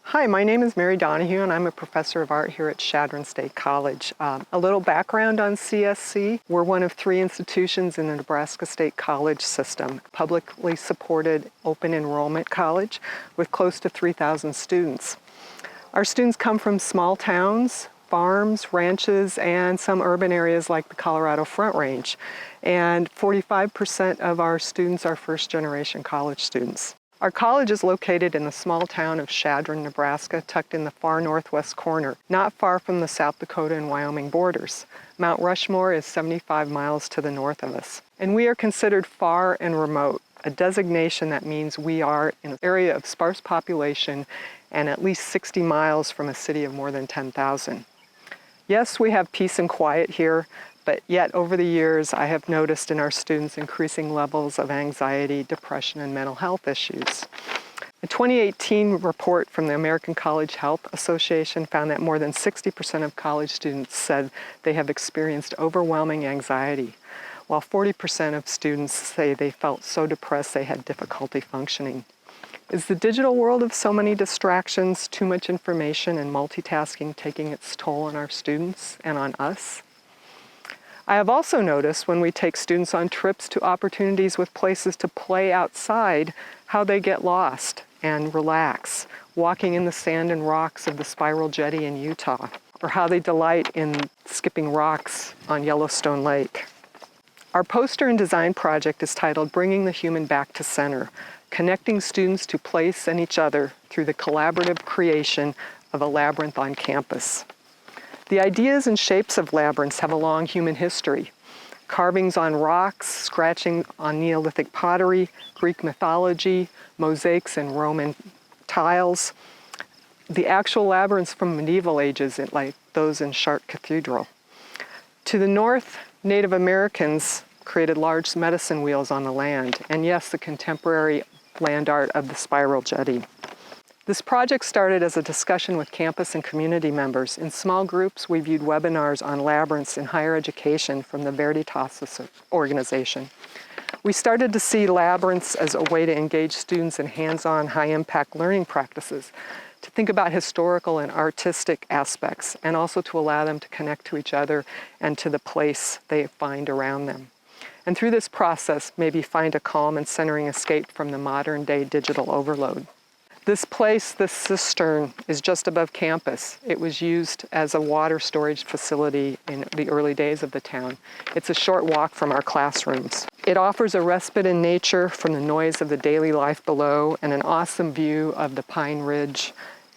Hi, my name is Mary Donahue and I'm a professor of art here at Chadron State College. A little background on CSC. We're one of 3 institutions in the Nebraska State College system, publicly supported open enrollment college with close to 3,000 students. Our students come from small towns, farms, ranches, and some urban areas like the Colorado Front Range. And 45% of our students are first-generation college students. Our college is located in the small town of Chadron, Nebraska, tucked in the far northwest corner, not far from the South Dakota and Wyoming borders. Mount Rushmore is 75 miles to the north of us. And we are considered far and remote, a designation that means we are in an area of sparse population and at least 60 miles from a city of more than 10,000. Yes, we have peace and quiet here, but yet over the years I have noticed in our students increasing levels of anxiety, depression, and mental health issues. A 2018 report from the American College Health Association found that more than 60% of college students said they have experienced overwhelming anxiety, while 40% of students say they felt so depressed they had difficulty functioning. Is the digital world of so many distractions, too much information, and multitasking taking its toll on our students and on us? I have also noticed when we take students on trips to opportunities with places to play outside, how they get lost and relax, walking in the sand and rocks of the Spiral Jetty in Utah, or how they delight in skipping rocks on Yellowstone Lake. Our poster and design project is titled Bringing the Human Back to Center, connecting students to place and each other through the collaborative creation of a labyrinth on campus. The ideas and shapes of labyrinths have a long human history. Carvings on rocks, scratching on Neolithic pottery, Greek mythology, mosaics and Roman tiles. The actual labyrinths from medieval ages, like those in Chartres Cathedral. To the north, Native Americans created large medicine wheels on the land, and yes, the contemporary land art of the Spiral Jetty. This project started as a discussion with campus and community members. In small groups, we viewed webinars on labyrinths in higher education from the Veritas organization. We started to see labyrinths as a way to engage students in hands-on, high-impact learning practices, to think about historical and artistic aspects, and also to allow them to connect to each other and to the place they find around them. And through this process, maybe find a calm and centering escape from the modern-day digital overload. This place, this cistern, is just above campus. It was used as a water storage facility in the early days of the town. It's a short walk from our classrooms. It offers a respite in nature from the noise of the daily life below and an awesome view of the Pine Ridge,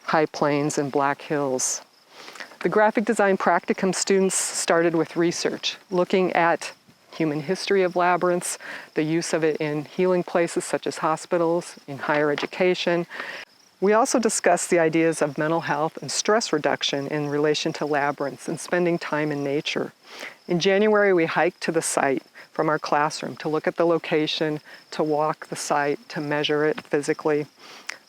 High Plains, and Black Hills. The graphic design practicum students started with research, looking at human history of labyrinths, the use of it in healing places such as hospitals, in higher education. We also discussed the ideas of mental health and stress reduction in relation to labyrinths and spending time in nature. In January, we hiked to the site from our classroom to look at the location, to walk the site, to measure it physically.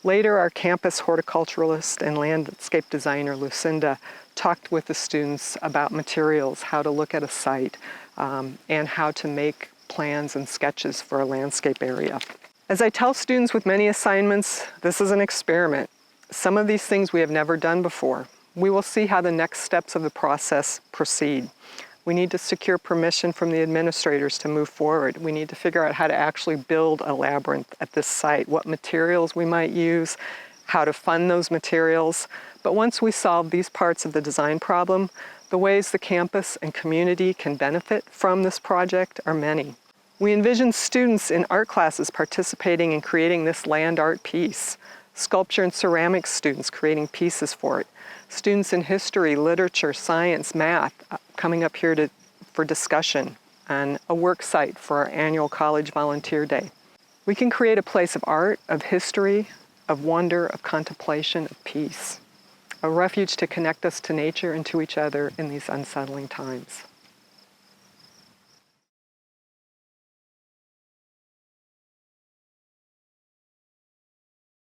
Later, our campus horticulturalist and landscape designer, Lucinda, talked with the students about materials, how to look at a site, and how to make plans and sketches for a landscape area. As I tell students with many assignments, this is an experiment. Some of these things we have never done before. We will see how the next steps of the process proceed. We need to secure permission from the administrators to move forward. We need to figure out how to actually build a labyrinth at this site, what materials we might use, how to fund those materials. But once we solve these parts of the design problem, the ways the campus and community can benefit from this project are many. We envision students in art classes participating in creating this land art piece, sculpture and ceramics students creating pieces for it, students in history, literature, science, math coming up here for discussion, and a work site for our annual College Volunteer Day. We can create a place of art, of history, of wonder, of contemplation, of peace, a refuge to connect us to nature and to each other in these unsettling times.